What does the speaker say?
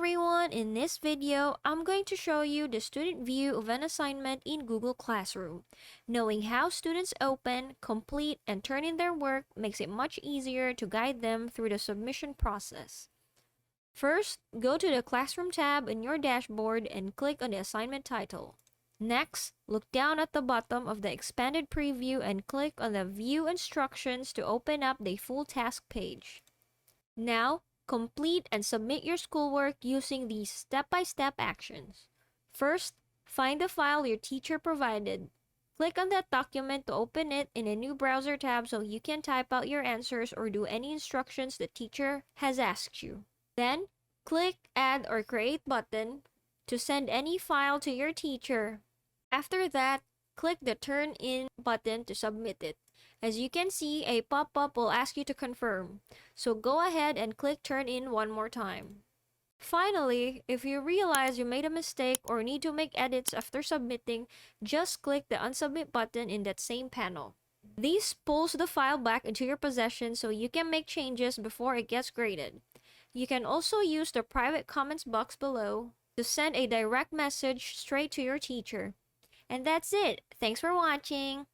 everyone, in this video, I'm going to show you the student view of an assignment in Google Classroom. Knowing how students open, complete, and turn in their work makes it much easier to guide them through the submission process. First, go to the Classroom tab in your dashboard and click on the assignment title. Next, look down at the bottom of the expanded preview and click on the View Instructions to open up the full task page. Now, complete and submit your schoolwork using these step-by-step actions. First, find the file your teacher provided. Click on that document to open it in a new browser tab so you can type out your answers or do any instructions the teacher has asked you. Then, click Add or Create button to send any file to your teacher. After that, click the Turn In button to submit it. As you can see, a pop-up will ask you to confirm, so go ahead and click Turn In one more time. Finally, if you realize you made a mistake or need to make edits after submitting, just click the Unsubmit button in that same panel. This pulls the file back into your possession so you can make changes before it gets graded. You can also use the private comments box below to send a direct message straight to your teacher. And that's it. Thanks for watching.